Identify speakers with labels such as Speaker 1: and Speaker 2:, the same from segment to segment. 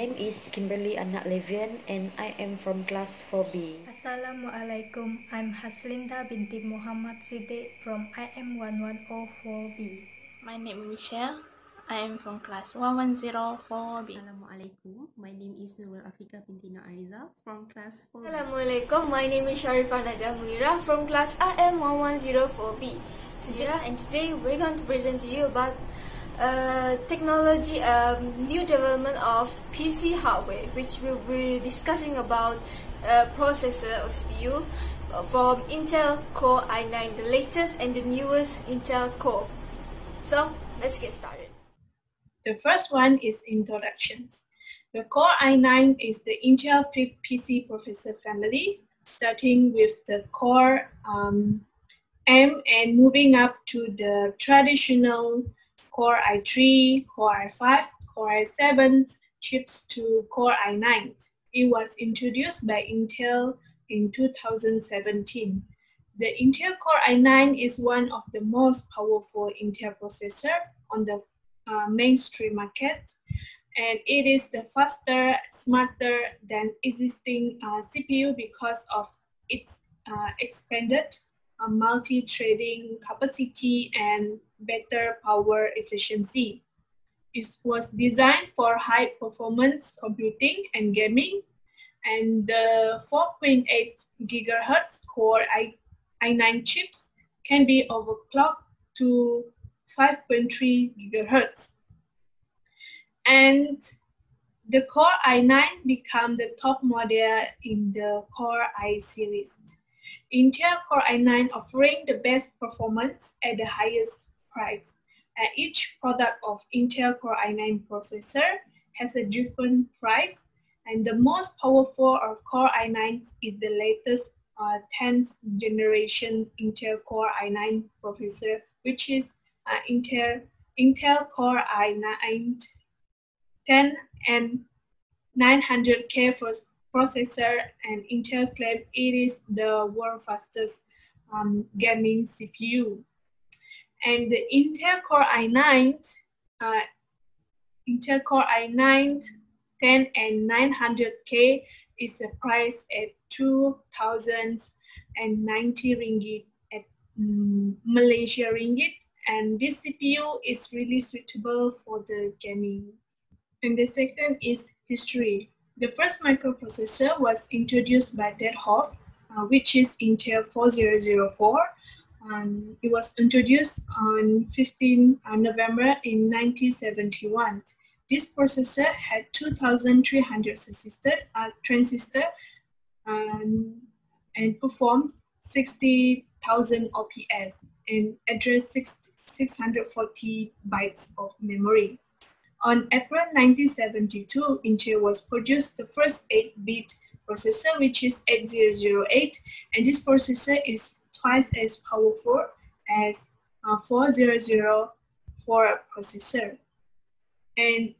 Speaker 1: name is Kimberly Anak Levian and I am from class 4B.
Speaker 2: Assalamualaikum, I'm Haslinda binti Muhammad Siddiq from IM 1104B.
Speaker 3: My name is Michelle. I am from class 1104B.
Speaker 4: Assalamualaikum, my name is Nurul Afika binti Na'arizal from class 4B.
Speaker 5: Assalamualaikum, my name is Sharifah Naga Munira from class IM 1104B. And today we're going to present to you about technology, new development of PC hardware, which we'll be discussing about processor or CPU from Intel Core i9, the latest and the newest Intel Core. So let's get started.
Speaker 3: The first one is introductions. The Core i9 is the Intel 5th PC processor family, starting with the Core M and moving up to the traditional Core i3, Core i5, Core i7 chips to Core i9. It was introduced by Intel in 2017. The Intel Core i9 is one of the most powerful Intel processor on the mainstream market, and it is the faster, smarter than existing CPU because of its expanded multi-threading capacity and better power efficiency. It was designed for high-performance computing and gaming, and the 4.8 GHz Core i9 chips can be overclocked to 5.3 GHz. And the Core i9 became the top model in the Core i series. Intel Core i9 offering the best performance at the highest price. Each product of Intel Core i9 processor has a different price, and the most powerful of Core i9 is the latest 10th generation Intel Core i9 processor, which is Intel Core i9 10 and 900K processor, and Intel claims it is the world's fastest gaming CPU. And the Intel Core i9, Intel Core i9 10 and 900K is priced at 2,090 ringgit at Malaysia ringgit, and this CPU is really suitable for the gaming. And the second is history. The first microprocessor was introduced by Ted Hoff, which is Intel 4004. It was introduced on 15 November in 1971. This processor had 2,300 transistors and performed 60,000 OPS and addressed 640 bytes of memory. On April 1972, Intel was produced the first 8-bit processor, which is 8008, and this processor is twice as powerful as 4004 processor. And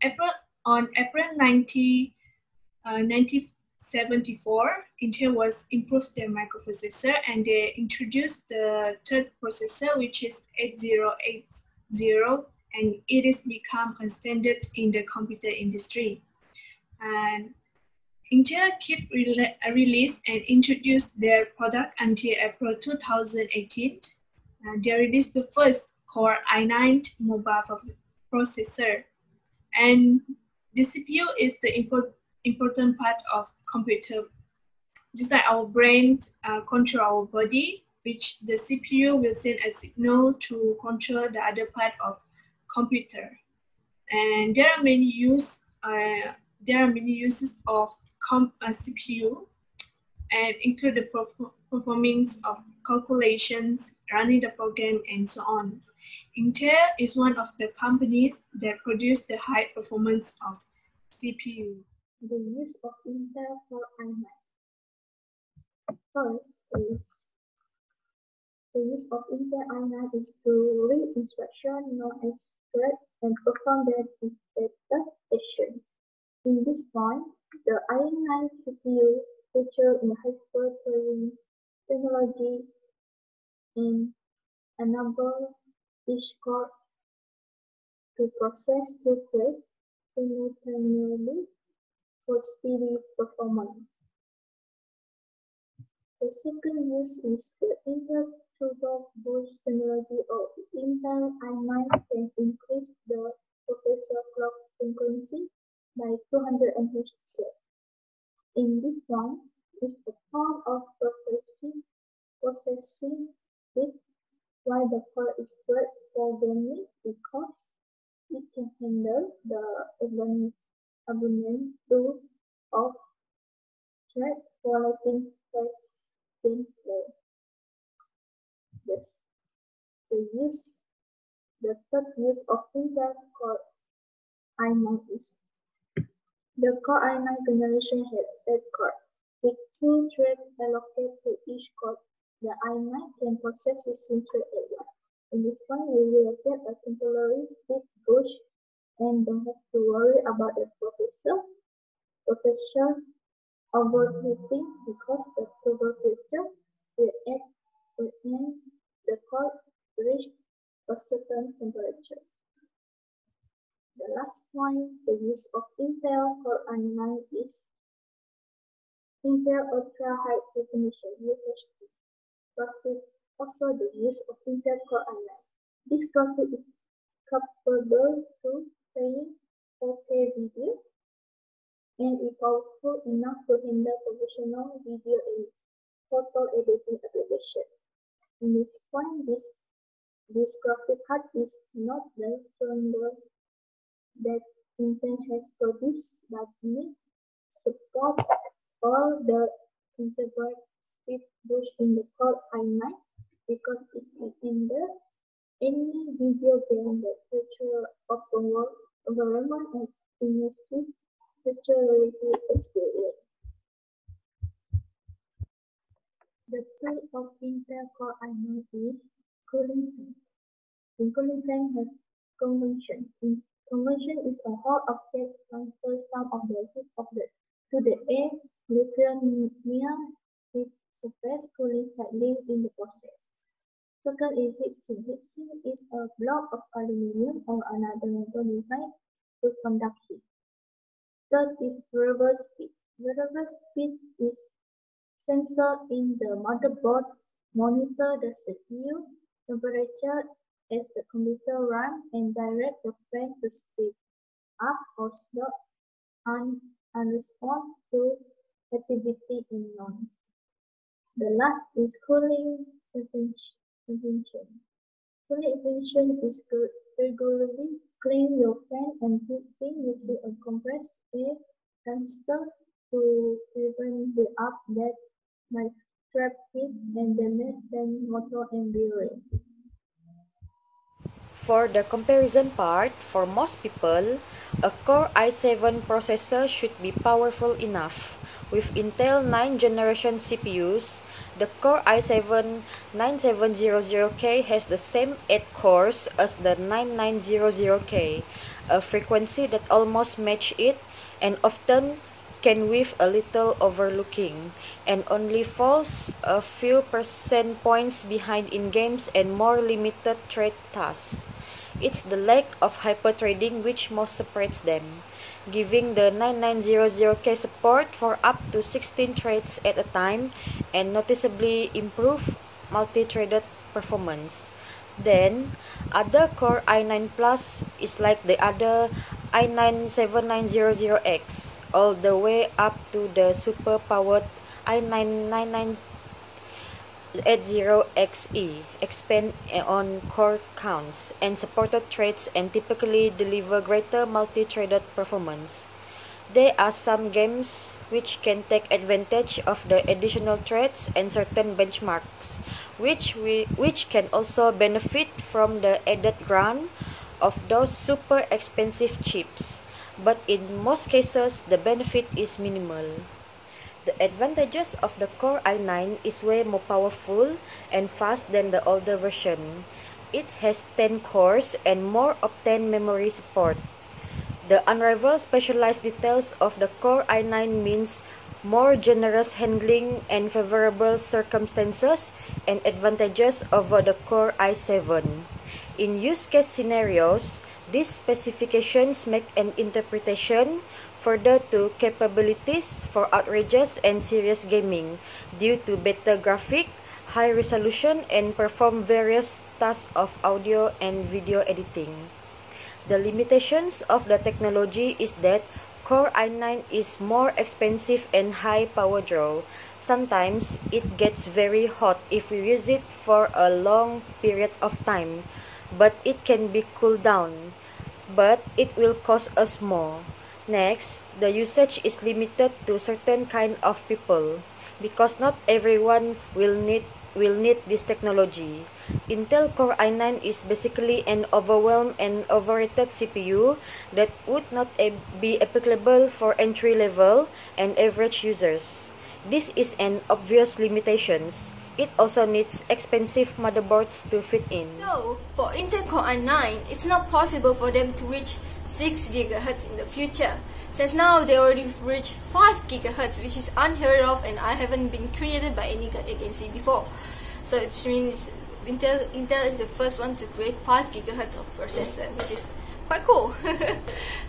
Speaker 3: on April 1974, Intel was improved their microprocessor, and they introduced the third processor, which is 8080, and it has become a standard in the computer industry. And Intel kept release and introduced their product until April 2018. They released the first Core i9 mobile processor. And the CPU is the important part of computer. Just like our brain control our body, which the CPU will send a signal to control the other part of computer. And there are many uses of CPU, and include the performance of calculations, running the program, and so on. Intel is one of the companies that produce the high performance of CPU.
Speaker 2: The use of Intel Core i9. First is the use of Intel i9 is to read instructions known as thread and perform them interpretation. In this point, the i9 CPU features in hyper-threading technology and enable each core to process two threads simultaneously for speedy performance. The second use is the Intel Turbo Boost technology of Intel i9 can increase the processor clock frequency by 200 MHz. In this one is the part of processing it while the core is great for gaming because it can handle the abundant tool of thread quality fast gameplay. The third use of Intel Core i9 is the Core i9 generation has 8 cores, with 2 threads allocated to each core. The i9 can process 16 threads at once. In this one, we will get a temporary speed boost and don't have to worry about the processor overheating because the turbo filter will act when the core reaches a certain temperature. The last point, the use of Intel Core i9 is Intel Ultra High Definition (UHD) graphic. Also, the use of Intel Core i9. This graphic is capable to playing 4K video and is powerful enough to handle professional video and photo editing applications. In this point, this graphic card is not the stronger that Intel has produced, but may support all the integrated speed boost in the Core i9 because it can handle any video game that features open world environment and immersive virtual reality experience. The tool of Intel Core i9 is cooling fan. In cooling fan has convection. Convection is a hot object transfer some of the heat to the air lithium near its surface cooling slightly in the process. Second is heat sink. Heat sink is a block of aluminum or another metal device to conduct heat. Third is variable speed. Variable speed is sensor in the motherboard monitor the CPU temperature as the computer runs and direct the fan to speed up or slow and respond to activity in none. The last is cooling prevention. Cooling prevention is to regularly clean your fan and heat sink using a compressed air canister to prevent the up that might trap heat and damage fan motor and bearing.
Speaker 1: For the comparison part, for most people, a Core i7 processor should be powerful enough. With Intel 9th generation CPUs, the Core i7-9700K has the same 8 cores as the 9900K, a frequency that almost matches it and often can with a little overlooking, and only falls a few percent points behind in games and more limited trade tasks. It's the lack of hyperthreading which most separates them, giving the 9900K support for up to 16 threads at a time and noticeably improve multi-threaded performance. Then, other Core i9 Plus is like the other i9-7900X, all the way up to the super-powered i9-9980XE, expand on core counts and supported threads and typically deliver greater multi-threaded performance. There are some games which can take advantage of the additional threads and certain benchmarks, which can also benefit from the added grant of those super expensive chips, but in most cases the benefit is minimal. The advantages of the Core i9 is way more powerful and fast than the older version. It has 10 cores and more Optane memory support. The unrivaled specialized details of the Core i9 means more generous handling and favorable circumstances and advantages over the Core i7. In use case scenarios, these specifications make an interpretation further to capabilities for outrageous and serious gaming due to better graphic, high resolution, and perform various tasks of audio and video editing. The limitations of the technology is that Core i9 is more expensive and high power draw. Sometimes it gets very hot if we use it for a long period of time, but it can be cooled down, but it will cost us more. Next, the usage is limited to certain kind of people because not everyone will need this technology. Intel Core i9 is basically an overwhelmed and overrated CPU that would not be applicable for entry-level and average users. This is an obvious limitation. It also needs expensive motherboards to fit in.
Speaker 5: So, for Intel Core i9, it's not possible for them to reach 6 GHz in the future, since now they already reached 5 GHz, which is unheard of and I haven't been created by any agency before. So it means Intel is the first one to create 5 GHz of processor, which is quite cool.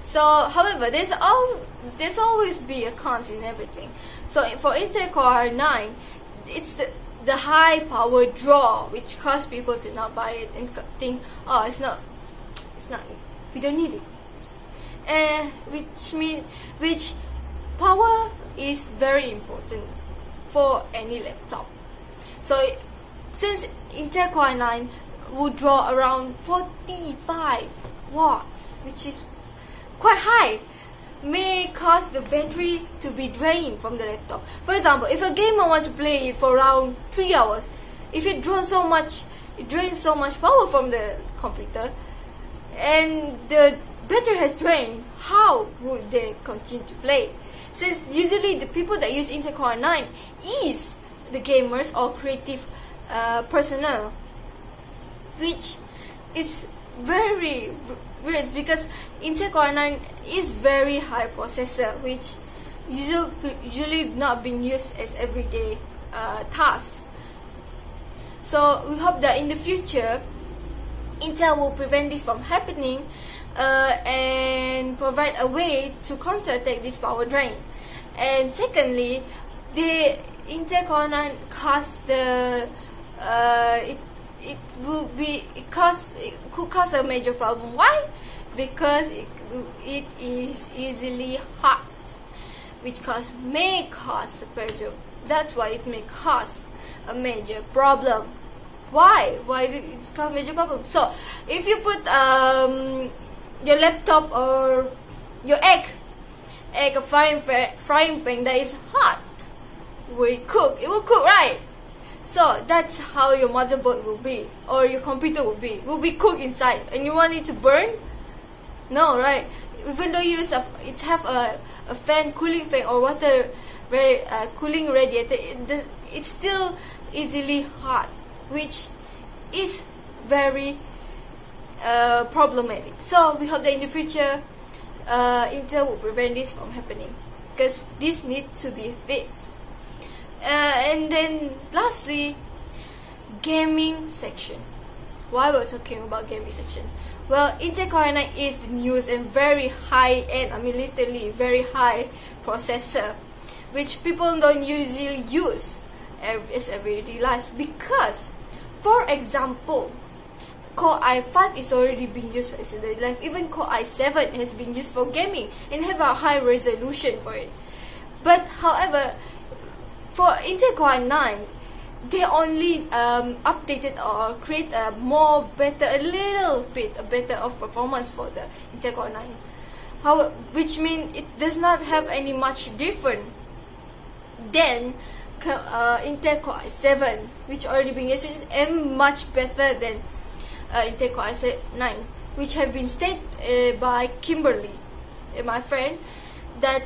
Speaker 5: So, however, there's always be a cons in everything. So for Intel Core i9, it's the high power draw, which cause people to not buy it and think, oh, it's not, we don't need it. Which power is very important for any laptop. So since Intel Core i9 would draw around 45 watts, which is quite high, may cause the battery to be drained from the laptop. For example, if a gamer wants to play it for around 3 hours, if it drains so much power from the computer, and the battery has drained, how would they continue to play? Since usually the people that use Intel Core i9 is the gamers or creative personnel, which is very weird because Intel Core i9 is very high processor, which usually not being used as everyday tasks. So we hope that in the future Intel will prevent this from happening and provide a way to counterattack this power drain. And secondly, the Intel Core i9 cause the it could cause a major problem. Why? Because it is easily hot, which may cause a major. That's why it may cause a major problem. Why? Why it's cause a major problem? So if you put your laptop or your egg a frying pan that is hot, will it cook? It will cook, right? So that's how your motherboard will be, or your computer will be cooked inside, and you want it to burn? No, right? Even though you have a fan, cooling fan, or water cooling radiator, it's still easily hot, which is very problematic. So we hope that in the future Intel will prevent this from happening, because this needs to be fixed. And then lastly, gaming section. Why we're talking about gaming section? Well, Intel Core i9 is the newest and very high-end, literally very high processor, which people don't usually use as everyday life, because, for example, Core i5 is already being used for everyday life. Even Core i7 has been used for gaming and have a high resolution for it. But however, for Intel Core i9, they only updated or create a little bit better of performance for the Intel Core i9. Which means it does not have any much different than Intel Core i7, which already been used, and much better than Intel Core i9, which have been stated by Kimberly, my friend, that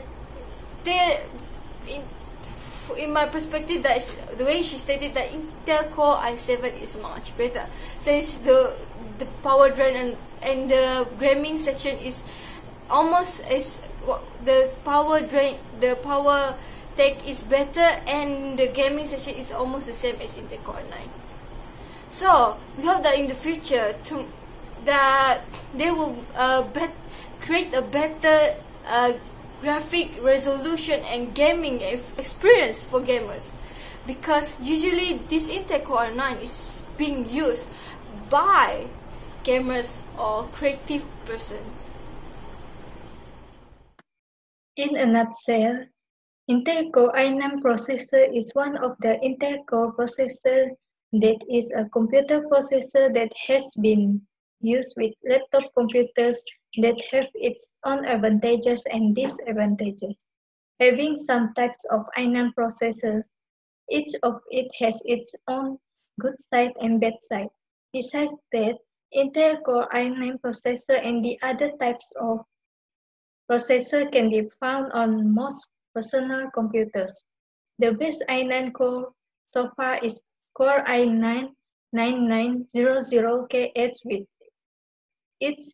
Speaker 5: in my perspective, that is the way she stated that Intel Core i7 is much better, since the power drain and the gaming section is almost as the power take is better, and the gaming section is almost the same as Intel Core i9. So we hope that in the future that they will create a better graphic resolution and gaming experience for gamers, because usually this Intel Core i9 is being used by gamers or creative persons.
Speaker 2: In a nutshell, Intel Core i9 processor is one of the Intel Core processors that is a computer processor that has been used with laptop computers that have its own advantages and disadvantages. Having some types of i9 processors, each of it has its own good side and bad side. Besides that, Intel Core i9 processor and the other types of processor can be found on most personal computers. The best i9 core so far is Core i9 9900KH with its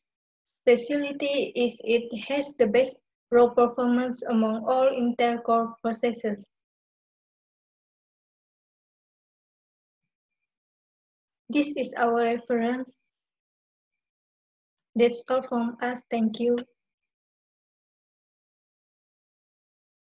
Speaker 2: specialty is it has the best raw performance among all Intel Core processors. This is our reference. That's all from us. Thank you.